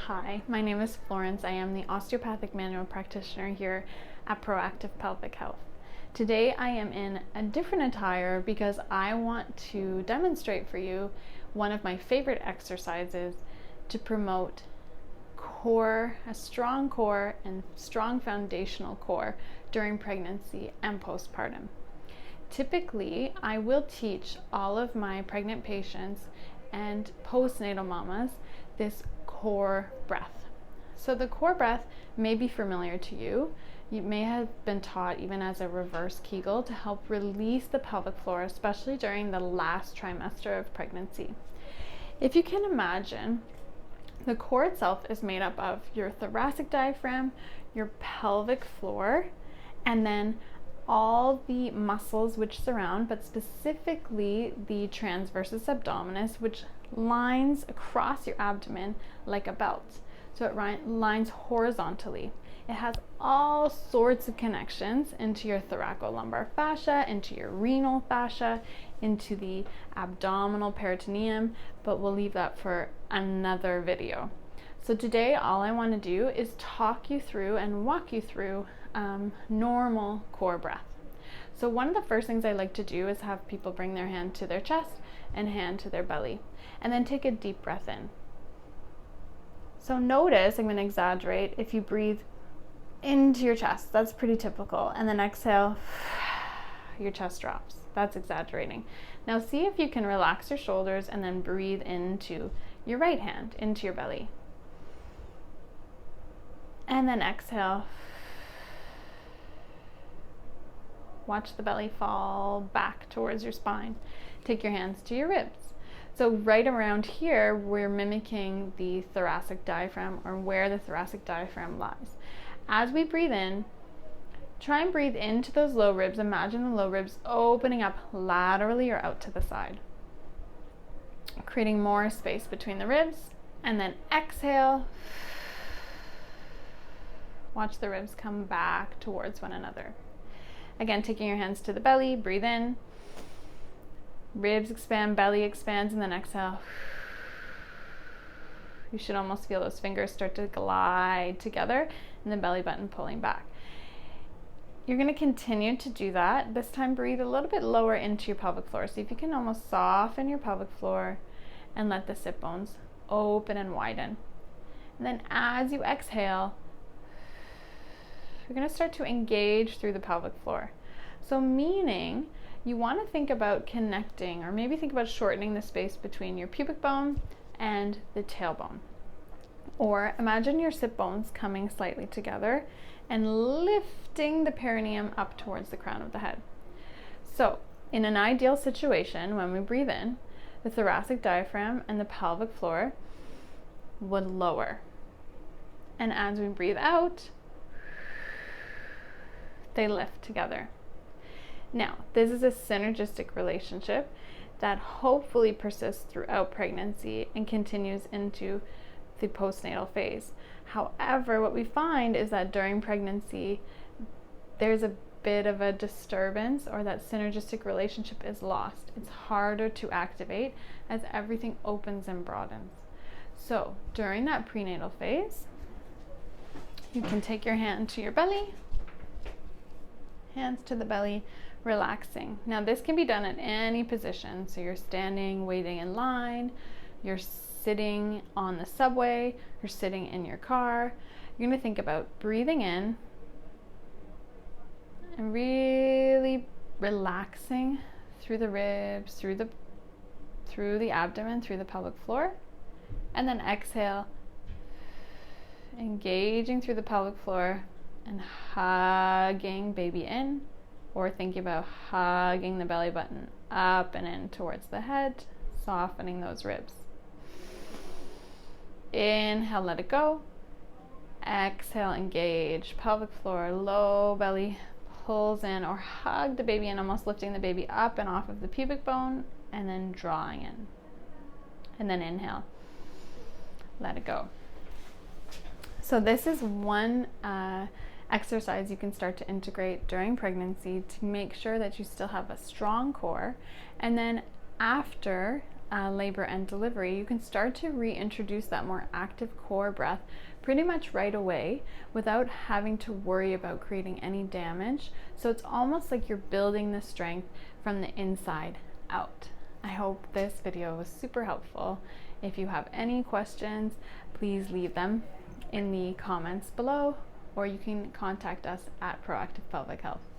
Hi, my name is Florence. I am the Osteopathic Manual Practitioner here at Proactive Pelvic Health. Today I am in a different attire because I want to demonstrate for you one of my favorite exercises to promote core, a strong core and strong foundational core during pregnancy and postpartum. Typically, I will teach all of my pregnant patients and postnatal mamas this core breath. So the core breath may be familiar to you. You may have been taught even as a reverse Kegel to help release the pelvic floor, especially during the last trimester of pregnancy. If you can imagine, the core itself is made up of your thoracic diaphragm, your pelvic floor, and then all the muscles which surround, but specifically the transversus abdominis, which lines across your abdomen like a belt. So it lines horizontally. It has all sorts of connections into your thoracolumbar fascia, into your renal fascia, into the abdominal peritoneum, but we'll leave that for another video. So today all I want to do is talk you through and walk you through normal core breath. So one of the first things I like to do is have people bring their hand to their chest and hand to their belly, and then take a deep breath in. So notice, I'm going to exaggerate, if you breathe into your chest, that's pretty typical, and then exhale, your chest drops. That's exaggerating. Now see if you can relax your shoulders and then breathe into your right hand, into your belly. And then exhale. Watch the belly fall back towards your spine. Take your hands to your ribs. So right around here, we're mimicking the thoracic diaphragm, or where the thoracic diaphragm lies. As we breathe in, try and breathe into those low ribs. Imagine the low ribs opening up laterally or out to the side, creating more space between the ribs. And then exhale. Watch the ribs come back towards one another. Again, taking your hands to the belly, breathe in. Ribs expand, belly expands, and then exhale. You should almost feel those fingers start to glide together and the belly button pulling back. You're going to continue to do that. This time breathe a little bit lower into your pelvic floor. See if you can almost soften your pelvic floor and let the sit bones open and widen. And then as you exhale, you're going to start to engage through the pelvic floor. So meaning you want to think about connecting, or maybe think about shortening the space between your pubic bone and the tailbone. Or imagine your sit bones coming slightly together and lifting the perineum up towards the crown of the head. So in an ideal situation, when we breathe in, the thoracic diaphragm and the pelvic floor would lower. And as we breathe out, they lift together. Now, this is a synergistic relationship that hopefully persists throughout pregnancy and continues into the postnatal phase. However, what we find is that during pregnancy, there's a bit of a disturbance, or that synergistic relationship is lost. It's harder to activate as everything opens and broadens. So during that prenatal phase, you can take your hand to your belly, hands to the belly, relaxing. Now this can be done in any position. So you're standing, waiting in line, you're sitting on the subway, you're sitting in your car. You're going to think about breathing in and really relaxing through the ribs, through the abdomen, through the pelvic floor. And then exhale, engaging through the pelvic floor and hugging baby in, or thinking about hugging the belly button up and in towards the head, softening those ribs. Inhale, let it go. Exhale, engage pelvic floor, low belly pulls in, or hug the baby in, almost lifting the baby up and off of the pubic bone, and then drawing in. And then inhale, let it go. So this is one exercise you can start to integrate during pregnancy to make sure that you still have a strong core. And then after labor and delivery, you can start to reintroduce that more active core breath pretty much right away without having to worry about creating any damage. So it's almost like you're building the strength from the inside out. I hope this video was super helpful. If you have any questions, please leave them in the comments below, or you can contact us at Proactive Pelvic Health.